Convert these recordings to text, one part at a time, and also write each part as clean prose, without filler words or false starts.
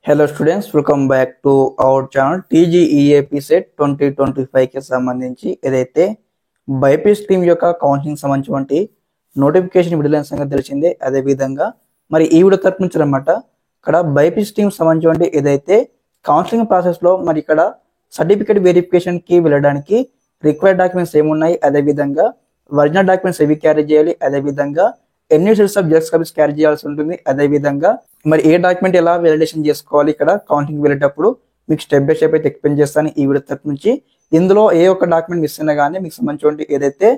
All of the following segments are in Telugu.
Hello students, welcome back to our channel TGEAP set 2025 కి సంబంధించి ఏదైతే బైపీసీ టీమ్ యొక్క కౌన్సిలింగ్ సంబంధించి నోటిఫికేషన్ విడుదలైన సంగతి తెలిసిందే. అదే విధంగా మరి ఈ వీడియో తరపు నుంచి అన్నమాట ఇక్కడ బైపీసీ టీమ్ సంబంధించి ఏదైతే కౌన్సిలింగ్ ప్రాసెస్ లో మరి ఇక్కడ సర్టిఫికేట్ వెరిఫికేషన్ కి వెళ్ళడానికి రిక్వైర్డ్ డాక్యుమెంట్స్ ఏమున్నాయి, అదే విధంగా ఒరిజినల్ డాక్యుమెంట్స్ ఏవి క్యారీ చేయాలి, అదే విధంగా ఎన్ని sets of xerox copies carry చేయాల్సి ఉంటుంది, అదే విధంగా మరి ఏ డాక్యుమెంట్ ఎలా వెలిడేషన్ చేసుకోవాలి ఇక్కడ కౌన్సిలింగ్ వెళ్ళేటప్పుడు మీకు స్టెప్ బై స్టెప్ అయితే ఎక్స్ప్లెయిన్ చేస్తాను ఈ వీడియో తరపు నుంచి. ఇందులో ఏ ఒక్క డాక్యుమెంట్ మిస్ అయినా కానీ మీకు సంబంధించి ఏదైతే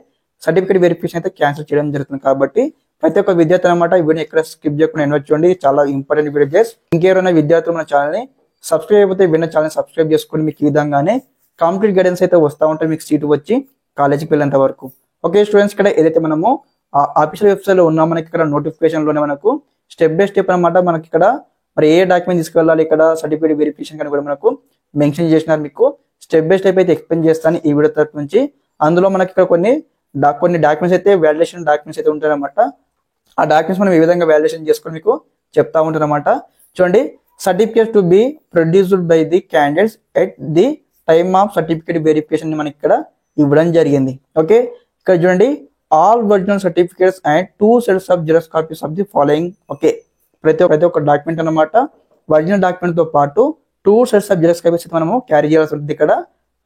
సర్టిఫికేట్ వెరిఫికేషన్ అయితే క్యాన్సిల్ చేయడం జరుగుతుంది. కాబట్టి ప్రతి ఒక్క విద్యార్థి అనమాట ఈ వీడియో ఎక్కడ స్కిప్ చేయకుండా ఎన్నో చూడండి, చాలా ఇంపార్టెంట్ వీడియో చేసి ఇంకేమైనా విద్యార్థులు మన ఛానల్ని సబ్స్క్రైబ్ అయిపోతే విన్న ఛానల్ సబ్స్క్రైబ్ చేసుకుని మీకు ఈ విధంగానే కంప్లీట్ గైడెన్స్ అయితే వస్తూ ఉంటాయి మీకు సీటు వచ్చి కాలేజీకి వెళ్ళేంత వరకు. ఓకే స్టూడెంట్స్, ఇక్కడ ఏదైతే మనము ఆఫీషియల్ వెబ్సైట్ లో ఉన్నాం, మనకి ఇక్కడ నోటిఫికేషన్ లోనే మనకు స్టెప్ బై స్టెప్ అనమాట మనకి ఇక్కడ మరి ఏ డాక్యుమెంట్ తీసుకెళ్ళాలి ఇక్కడ సర్టిఫికేట్ వెరిఫికేషన్ కానీ కూడా మనకు మెన్షన్ చేసినారు. మీకు స్టెప్ బై స్టెప్ అయితే ఎక్స్ప్లెయిన్ చేస్తాను ఈ వీడియో తరపు నుంచి. అందులో మనకి ఇక్కడ కొన్ని డాక్యుమెంట్స్ అయితే వ్యాలిడేషన్ డాక్యుమెంట్స్ అయితే ఉంటాయన్నమాట. ఆ డాక్యుమెంట్స్ మనం ఏ విధంగా వ్యాలిడేషన్ చేసుకొని మీకు చెప్తా ఉంటారన్నమాట. చూడండి, certificate to be produced by the candidates at the time of certificate verification మనకి ఇక్కడ ఇవ్వడం జరిగింది. ఓకే, ఇక్కడ చూడండి, all original certificates and 2 sets of xerox copies of the following. Okay, ప్రతి ఒక్క డాక్యుమెంట్ అన్నమాట ఒరిజినల్ డాక్యుమెంట్ తో పాటు 2 sets ఆఫ్ జిరాక్స్ కాపీస్ మనము క్యారీ చేయాల్సి ఉంటుంది ఇక్కడ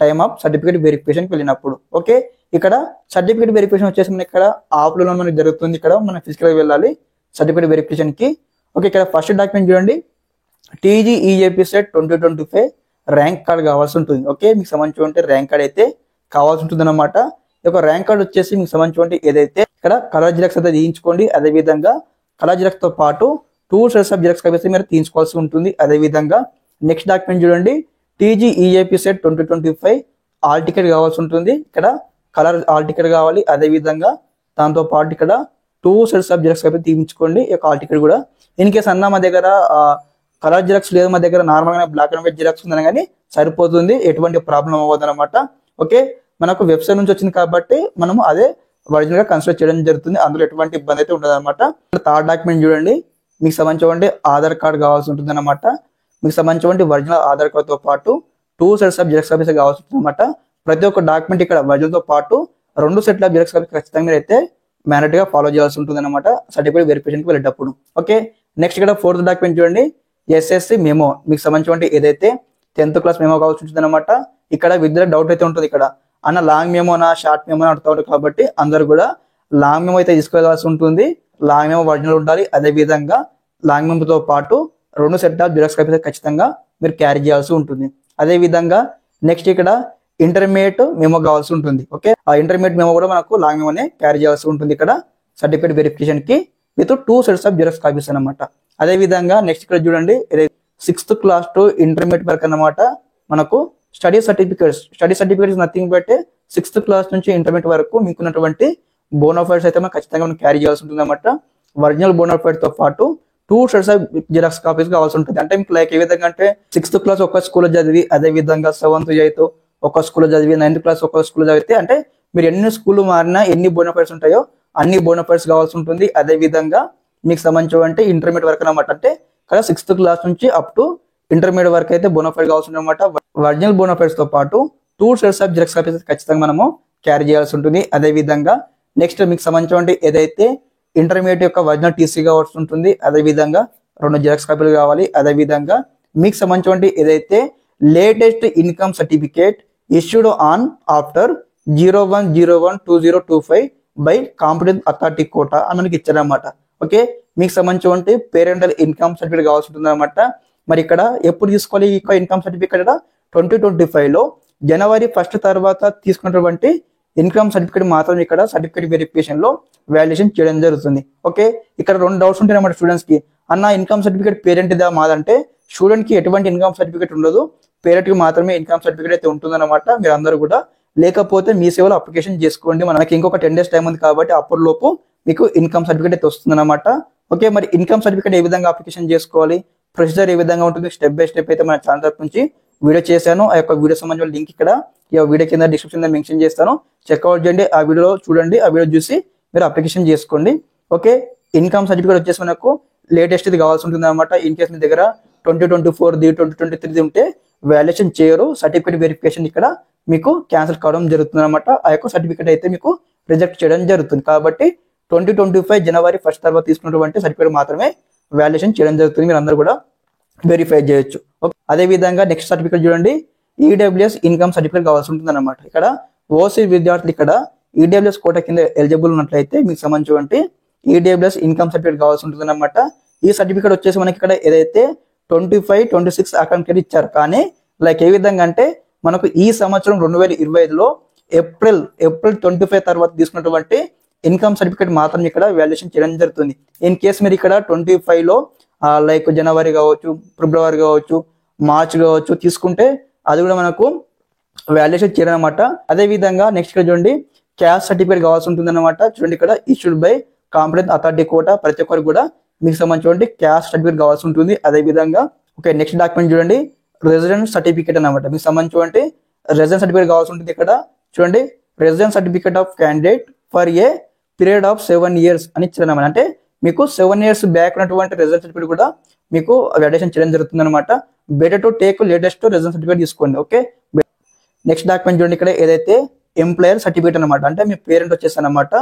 టైమ్ ఆఫ్ సర్టిఫికేట్ వెరిఫికేషన్ వెళ్ళినప్పుడు. ఓకే, ఇక్కడ సర్టిఫికేట్ వెరిఫికేషన్ వచ్చేసి మనకి ఇక్కడ ఆఫ్లైన్ మనకి జరుగుతుంది, ఇక్కడ మనం ఫిజికల్ గా వెళ్ళాలి సర్టిఫికేట్ వెరిఫికేషన్ కి. ఓకే, ఇక్కడ ఫస్ట్ డాక్యుమెంట్ చూడండి, TGEAP సెట్ 2025 ర్యాంక్ కార్డ్ కావాల్సి ఉంటుంది. ఓకే, మీకు సంబంధించి ర్యాంక్ కార్డ్ అయితే కావాల్సి ఉంటుంది అన్నమాట. ఈ యొక్క ర్యాంక్ కార్డ్ వచ్చేసి మీకు సంబంధించి ఏదైతే ఇక్కడ కలర్ జిరాక్స్ అయితే తీయించుకోండి, అదే విధంగా కలర్ జిరాక్స్ తో పాటు 2 sets ఆఫ్ జిరాక్స్ కాపీస్ మీరు తీయించుకోవాల్సి ఉంటుంది. అదే విధంగా నెక్స్ట్ డాక్యుమెంట్ చూడండి, TGEAP సెట్ 2025 ఆల్ టికెట్ కావాల్సి ఉంటుంది. ఇక్కడ కలర్ ఆల్ టికెట్ కావాలి, అదే విధంగా దాంతో పాటు ఇక్కడ 2 sets ఆఫ్ జిరాక్స్ కాపీ తీయించుకోండి. ఈ యొక్క ఆల్ టికెట్ కూడా ఇన్ కేసు అన్న మా దగ్గర కలర్ జిరాక్స్ లేదు, మా దగ్గర నార్మల్ గా బ్లాక్ అండ్ వైట్ జిరాక్స్ ఉందని కానీ సరిపోతుంది, ఎటువంటి ప్రాబ్లం అవ్వదు అనమాట. ఓకే, మనకు వెబ్సైట్ నుంచి వచ్చింది కాబట్టి మనము అదే ఒరిజినల్ గా కన్సిడర్ చేయడం జరుగుతుంది, అందులో ఎటువంటి ఇబ్బంది అయితే ఉండదు అనమాట. థర్డ్ డాక్యుమెంట్ చూడండి, మీకు సంబంధించి ఆధార్ కార్డ్ కావాల్సి ఉంటుంది అనమాట. మీకు సంబంధించి ఒరిజినల్ ఆధార్ కార్డ్ తో పాటు 2 sets ఆఫ్ జిరాక్స్ కాపీస్ కావాల్సి ఉంటుంది అనమాట. ప్రతి ఒక్క డాక్యుమెంట్ ఇక్కడ ఒరిజినల్ తో పాటు 2 sets ఆఫ్ జిరాక్స్ కాపీస్ ఖచ్చితంగా అయితే మ్యాండేట్ గా ఫాలో చేయాల్సి ఉంటుంది అనమాట సర్టిఫికేట్ వెరిఫికేషన్ కి వెళ్ళేటప్పుడు. ఓకే, నెక్స్ట్ ఇక్కడ ఫోర్త్ డాక్యుమెంట్ చూడండి, SSC మెమో. మీకు సంబంధించి ఏదైతే 10th క్లాస్ మెమో కావాల్సి ఉంటుంది అనమాట. ఇక్కడ విద్యార్థి డౌట్ అయితే ఉంటుంది, ఇక్కడ అన్న లాంగ్ మెమోనా షార్ట్ మెమోనా అడుగుతూ ఉంటారు కాబట్టి అందరు కూడా లాంగ్ మెమో అయితే తీసుకెళ్లాల్సి ఉంటుంది. లాంగ్ మెమో ఒరిజినల్ ఉండాలి, అదే విధంగా లాంగ్ మెమోతో పాటు 2 sets ఆఫ్ జిరాక్స్ కాపీస్ ఖచ్చితంగా మీరు క్యారీ చేయాల్సి ఉంటుంది. అదే విధంగా నెక్స్ట్ ఇక్కడ ఇంటర్మీడియట్ మెమో కావాల్సి ఉంటుంది. ఓకే, ఆ ఇంటర్మీడియట్ మెమో కూడా మనకు లాంగ్ మెమోనే క్యారీ చేయాల్సి ఉంటుంది ఇక్కడ సర్టిఫికేట్ వెరిఫికేషన్ కి with 2 sets of xerox copies అనమాట. అదే విధంగా నెక్స్ట్ ఇక్కడ చూడండి, 6th క్లాస్ టు ఇంటర్మీడియట్ వరకు అనమాట మనకు study certificates nothing but 6th class నుంచి ఇంటర్మీడియట్ వరకు మీకున్నటువంటి బోనోఫైడ్స్ అయితే మనం ఖచ్చితంగా మనం క్యారీ చేయాల్సి ఉంటుంది అనమాట. ఒరిజినల్ బోనోఫైడ్ తో పాటు 2 sets ఆఫ్ జిరాక్స్ కాపీస్ కావాల్సి ఉంటుంది. అంటే మీకు లైక్ ఏ విధంగా అంటే 6th క్లాస్ ఒక స్కూల్లో చదివి, అదే విధంగా 7th 8th ఒక స్కూల్లో చదివి, 9th క్లాస్ ఒక స్కూల్లో చదివితే అంటే మీరు ఎన్ని స్కూల్ మారినా ఎన్ని బోనోఫైడ్స్ ఉంటాయో అన్ని బోనోఫైడ్స్ కావాల్సి ఉంటుంది. అదే విధంగా మీకు సంబంధించి ఇంటర్మీడియట్ వరకు అనమాట. అంటే ఇక్కడ 6th క్లాస్ నుంచి అప్ టు ఇంటర్మీడియట్ వరకు అయితే బోనోఫైడ్ కావాల్సి ఉంటుంది అనమాట. ఒరిజినల్ బోనోఫైడ్స్ తో పాటు 2 sets ఆఫ్ జిరాక్స్ కాపీస్ ఖచ్చితంగా మనము క్యారీ చేయాల్సి ఉంటుంది. అదే విధంగా నెక్స్ట్ మీకు సంబంధించి ఏదైతే ఇంటర్మీడియట్ యొక్క ఒరిజినల్ టీసీ కావాల్సి ఉంటుంది, అదే విధంగా 2 జిరాక్స్ కాపీలు కావాలి. అదే విధంగా మీకు సంబంధించి ఏదైతే latest income certificate issued on after 01/01/2025 by competent authority quota అని మనకి ఇచ్చారన్నమాట. ఓకే, మీకు సంబంధించి పేరెంటల్ ఇన్కమ్ సర్టిఫికేట్ కావాల్సి ఉంటుంది అనమాట. మరి ఇక్కడ ఎప్పుడు తీసుకోవాలి ఈ ఇన్కమ్ సర్టిఫికేట్? 2025 లో January 1 తర్వాత తీసుకున్నటువంటి ఇన్కమ్ సర్టిఫికేట్ మాత్రం ఇక్కడ సర్టిఫికేట్ వెరిఫికేషన్ లో వాల్యుయేషన్ చేయడం జరుగుతుంది. ఓకే, ఇక్కడ 2 డౌట్స్ ఉంటాయి అన్నమాట స్టూడెంట్స్ కి. అన్న ఇన్కమ్ సర్టిఫికేట్ పేరెంట్ దా మాదంటే స్టూడెంట్ కి ఎటువంటి ఇన్కమ్ సర్టిఫికేట్ ఉండదు, పేరెంట్ కి మాత్రమే ఇన్కమ్ సర్టిఫికేట్ అయితే ఉంటుంది అనమాట. మీరు అందరూ కూడా లేకపోతే మీ సేవలో అప్లికేషన్ చేసుకోండి, మనకి ఇంకొక 10 days టైం ఉంది కాబట్టి అప్పటిలోపు మీకు ఇన్కమ్ సర్టిఫికేట్ అయితే వస్తుంది అనమాట. ఓకే, మరి ఇన్కమ్ సర్టిఫికేట్ ఏ విధంగా అప్లికేషన్ చేసుకోవాలి, ప్రొసీజర్ ఏ విధంగా ఉంటుంది, స్టెప్ బై స్టెప్ అయితే మన ఛానల్ తరపు నుంచి వీడియో చేశాను. ఆ యొక్క వీడియో సంబంధించిన లింక్ ఇక్కడ ఈ వీడియో కింద డిస్క్రిప్షన్ లో మెన్షన్ చేస్తాను, చెక్అవుట్ చేయండి. ఆ వీడియో చూడండి, ఆ వీడియో చూసి మీరు అప్లికేషన్ చేసుకోండి. ఓకే, ఇన్కమ్ సర్టిఫికేట్ వచ్చేసి మనకు లేటెస్ట్ ఇది కావాల్సి ఉంటుంది అనమాట. ఇన్ కేసు మీ దగ్గర 2024ది 2023ది ఉంటే వాల్యుయేషన్ చేయరు, సర్టిఫికేట్ వెరిఫికేషన్ ఇక్కడ మీకు క్యాన్సిల్ కావడం జరుగుతుంది అనమాట. ఆ యొక్క సర్టిఫికేట్ అయితే మీకు రిజెక్ట్ చేయడం జరుగుతుంది. కాబట్టి 2025 జనవరి 1 తర్వాత తీసుకున్నటువంటి సర్టిఫికేట్ మాత్రమే వాల్యుయేషన్ చేయడం జరుగుతుంది. మీరు అందరూ కూడా వెరిఫై చేయొచ్చు. అదే విధంగా నెక్స్ట్ సర్టిఫికేట్ చూడండి, ఈడబ్ల్యూఎస్ ఇన్కమ్ సర్టిఫికేట్ కావాల్సి ఉంటుంది అనమాట. ఇక్కడ ఓసీ విద్యార్థులు ఇక్కడ ఈడబ్ల్యూఎస్ కోటా కింద ఎలిజిబుల్ ఉన్నట్లయితే మీకు సంబంధించి ఈడబ్ల్యూఎస్ ఇన్కమ్ సర్టిఫికేట్ కావాల్సి ఉంటుంది అనమాట. ఈ సర్టిఫికేట్ వచ్చేసి మనకి ఇక్కడ ఏదైతే 25-26 అకౌంట్ ఇచ్చారు, కానీ లైక్ ఏ విధంగా అంటే మనకు ఈ సంవత్సరం 2025లో ఏప్రిల్ 25 తర్వాత తీసుకున్నటువంటి ఇన్కమ్ సర్టిఫికేట్ మాత్రం ఇక్కడ వాల్యుయేషన్ చేయడం జరుగుతుంది. ఇన్ కేసు మీరు ఇక్కడ 25లో లైక్ జనవరి కావచ్చు, ఫిబ్రవరి కావచ్చు, మార్చ్ కావచ్చు తీసుకుంటే అది కూడా మనకు వాల్యుయేషన్ చేయడం అనమాట. అదే విధంగా నెక్స్ట్ ఇక్కడ చూడండి, క్యాస్ట్ సర్టిఫికేట్ కావాల్సి ఉంటుంది అనమాట. చూడండి ఇక్కడ issued by competent authority quota, ప్రతి ఒక్కరికి కూడా మీకు సంబంధించి క్యాస్ట్ సర్టిఫికేట్ కావాల్సి ఉంటుంది. అదే విధంగా నెక్స్ట్ డాక్యుమెంట్ చూడండి, రెసిడెన్స్ సర్టిఫికేట్ అనమాట. మీకు సంబంధించి రెసిడెన్స్ సర్టిఫికేట్ కావాల్సి ఉంటుంది. ఇక్కడ చూడండి, residence certificate of candidate for a period of 7 years అని ఇచ్చారన్నమాట. అంటే మీకు 7 years బ్యాక్ ఉన్నటువంటి రెసిడెన్స్ సర్టిఫికేట్ కూడా మీకు వాల్యుయేషన్ చేయడం జరుగుతుంది అనమాట. Better to take latest residence certificate తీసుకోండి. ఓకే, నెక్స్ట్ డాక్యుమెంట్ చూడండి, ఇక్కడ ఏదైతే ఎంప్లాయర్ సర్టిఫికేట్ అనమాట. అంటే మీ పేరెంట్ వచ్చేసి అనమాట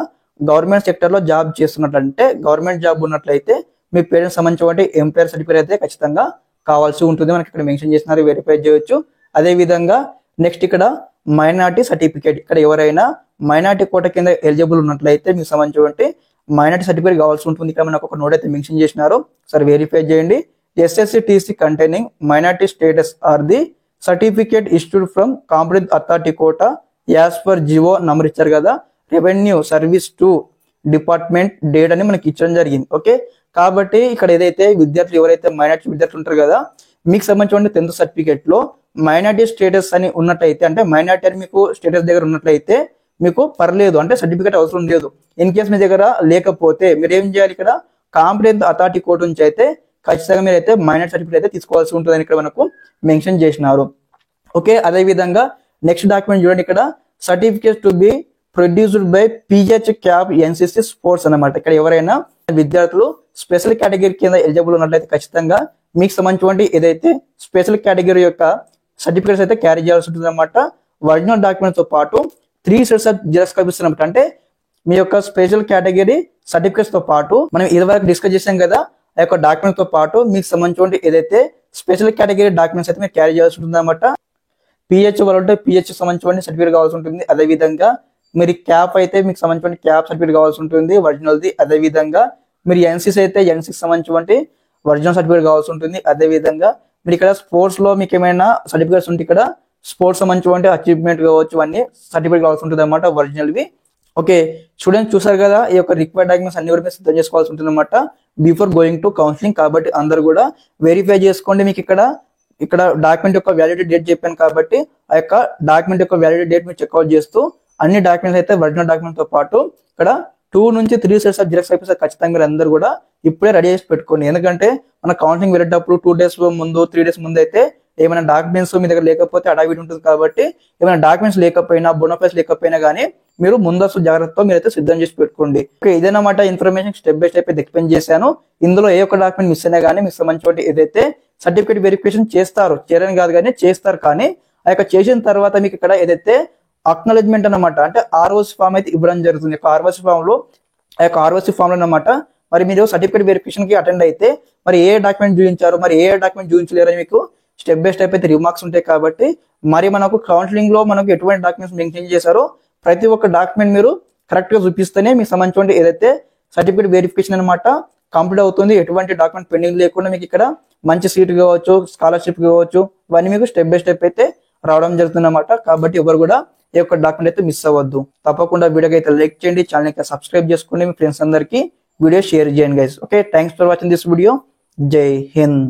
గవర్నమెంట్ సెక్టర్ లో జాబ్ చేస్తున్నట్లంటే, గవర్నమెంట్ జాబ్ ఉన్నట్లయితే మీ పేరెంట్ సంబంధించిన ఎంప్లాయర్ సర్టిఫికేట్ అయితే ఖచ్చితంగా కావాల్సి ఉంటుంది. మనకి ఇక్కడ మెన్షన్ చేసినారు, వెరిఫై చేయొచ్చు. అదే విధంగా నెక్స్ట్ ఇక్కడ మైనార్టీ సర్టిఫికేట్, ఇక్కడ ఎవరైనా మైనార్టీ కోట కింద ఎలిజిబుల్ ఉన్నట్లయితే మీకు సంబంధించి మైనార్టీ సర్టిఫికేట్ కావాల్సి ఉంటుంది. ఇక్కడ మనకు ఒక నోట్ అయితే మెన్షన్ చేసినారు, సరే వెరిఫై చేయండి. SSC/TC containing minority status or the certificate issued from competent authority quota as per GO number ఇచ్చారు కదా, revenue service to department date అని మనకి ఇచ్చడం జరిగింది. ఓకే, కాబట్టి ఇక్కడ ఏదైతే విద్యార్థులు ఎవరైతే మైనార్టీ విద్యార్థులు ఉంటారు కదా, మీకు సంబంధించిన 10th సర్టిఫికేట్ లో మైనార్టీ స్టేటస్ అని ఉన్నట్లయితే, అంటే మైనార్టీ అని మీకు స్టేటస్ దగ్గర ఉన్నట్లయితే మీకు పర్లేదు, అంటే సర్టిఫికేట్ అవసరం లేదు. ఇన్ కేసు మీ దగ్గర లేకపోతే మీరు ఏం చేయాలి, ఇక్కడ కాంపిటెంట్ అథారిటీ కోర్టు నుంచి అయితే ఖచ్చితంగా మీరు అయితే మైనార్టీ సర్టిఫికేట్ అయితే తీసుకోవాల్సి ఉంటుందని ఇక్కడ మనకు మెన్షన్ చేసినారు. ఓకే, అదే విధంగా నెక్స్ట్ డాక్యుమెంట్ చూడండి, ఇక్కడ certificate to be produced by PH CAP NCC sports అనమాట. ఇక్కడ ఎవరైనా విద్యార్థులు స్పెషల్ కేటగిరీ కింద ఎలిజిబుల్ ఉన్నట్లయితే ఖచ్చితంగా మీకు సంబంధించి ఏదైతే స్పెషల్ కేటగిరీ యొక్క సర్టిఫికేట్స్ అయితే క్యారీ చేయాల్సి ఉంటుంది అనమాట. ఒరిజినల్ డాక్యుమెంట్స్ తో పాటు 3 sets ఆఫ్ జిరాక్స్ కాపీస్ అనమాట. అంటే మీ యొక్క స్పెషల్ కేటగిరీ సర్టిఫికేట్స్ తో పాటు మనం ఇదివరకు డిస్కస్ చేసాం కదా, ఆ యొక్క డాక్యుమెంట్ తో పాటు మీకు సంబంధించి ఏదైతే స్పెషల్ కేటగిరీ డాక్యుమెంట్స్ అయితే మీరు క్యారీ చేయాల్సి ఉంటుంది అనమాట. PH వాళ్ళు ఉంటే PH సంబంధించిన సర్టిఫికేట్ కావాల్సి ఉంటుంది. అదే విధంగా మీరు క్యాప్ అయితే మీకు సంబంధించిన క్యాప్ సర్టిఫికేట్ కావాల్సి ఉంటుంది ఒరిజినల్ది. అదే విధంగా మీరు NCC అయితే NCC సంబంధించిన ఒరిజినల్ సర్టిఫికేట్ కావాల్సి ఉంటుంది. అదే విధంగా మీరు ఇక్కడ స్పోర్ట్స్ లో మీకు ఏమైనా సర్టిఫికేట్స్ ఉంటే ఇక్కడ స్పోర్ట్స్ సంబంధించిన అచీవ్మెంట్ కావచ్చు, అన్ని సర్టిఫికేట్ కావాల్సి ఉంటుంది అనమాట ఒరిజినల్వి. ఓకే, స్టూడెంట్స్ చూసారు కదా, ఈ యొక్క రిక్వైర్డ్ డాక్యుమెంట్స్ అన్ని కూడా సిద్ధం చేసుకోవాల్సి ఉంటుంది అనమాట బిఫోర్ గోయింగ్ టు కౌన్సిలింగ్. కాబట్టి అందరు కూడా వెరిఫై చేసుకోండి. మీకు ఇక్కడ డాక్యుమెంట్ యొక్క వ్యాలిడిటీ డేట్ చెప్పాను కాబట్టి ఆ యొక్క డాక్యుమెంట్ యొక్క వ్యాలిడిటీ డేట్ మీరు చెక్అవుట్ చేస్తూ అన్ని డాక్యుమెంట్స్ అయితే ఒరిజినల్ డాక్యుమెంట్ తో పాటు ఇక్కడ 2 నుంచి 3 sets ఆఫ్ జిరాక్స్ కాపీస్ ఖచ్చితంగా మీరు అందరూ కూడా ఇప్పుడే రెడీ చేసి పెట్టుకోండి. ఎందుకంటే మన కౌన్సిలింగ్ వెళ్ళేటప్పుడు 2 days ముందు 3 days ముందు అయితే ఏమైనా డాక్యుమెంట్స్ మీ దగ్గర లేకపోతే అడావిడి ఉంటుంది. కాబట్టి ఏమైనా డాక్యుమెంట్స్ లేకపోయినా, బోనఫైడ్స్ లేకపోయినా కానీ మీరు ముందస్తు జాగ్రత్తతో మీరైతే సిద్ధం చేసి పెట్టుకోండి. ఓకే, ఇదేనమాట information step by step explain చేశాను. ఇందులో ఏ ఒక్క డాక్యుమెంట్ మిస్ అయినా కానీ మీకు సంబంధించి ఏదైతే సర్టిఫికేట్ వెరిఫికేషన్ చేస్తారు, చేయరని కాదు కానీ చేస్తారు, కానీ ఆ యొక్క చేసిన తర్వాత మీకు ఇక్కడ ఏదైతే అక్నాలెడ్జ్మెంట్ అనమాట, అంటే ROC ఫామ్ అయితే ఇవ్వడం జరుగుతుంది. ROC ఫామ్ లో ఆ యొక్క ROC ఫామ్ లో అనమాట మరి మీరు సర్టిఫికేట్ వెరిఫికేషన్ కి అటెండ్ అయితే మరి ఏ డాక్యుమెంట్ చూపించారు, మరి ఏ డాక్యుమెంట్ చూపించలేరు అని మీకు స్టెప్ బై స్టెప్ అయితే రిమార్క్స్ ఉంటాయి. కాబట్టి మరి మనకు కౌన్సిలింగ్ లో మనకు ఎటువంటి డాక్యుమెంట్స్ మెన్షన్ చేశారో ప్రతి ఒక్క డాక్యుమెంట్ మీరు కరెక్ట్ గా చూపిస్తేనే మీకు సంబంధించిన ఏదైతే సర్టిఫికేట్ వెరిఫికేషన్ అనమాట కంప్లీట్ అవుతుంది. ఎటువంటి డాక్యుమెంట్ పెండింగ్ లేకుండా మీకు ఇక్కడ మంచి సీట్ కావచ్చు, స్కాలర్షిప్ కావచ్చు, ఇవన్నీ మీకు స్టెప్ బై స్టెప్ అయితే రావడం జరుగుతుంది అనమాట. కాబట్టి ఎవరు కూడా ఈ యొక్క డాక్యుమెంట్ అయితే మిస్ అవ్వద్దు. తప్పకుండా వీడియోకి అయితే లైక్ చేయండి, ఛానల్ అయితే సబ్స్క్రైబ్ చేసుకోండి, మీ ఫ్రెండ్స్ అందరికి వీడియో షేర్ చేయండి guys. Okay, thanks for watching this video. జై హింద్.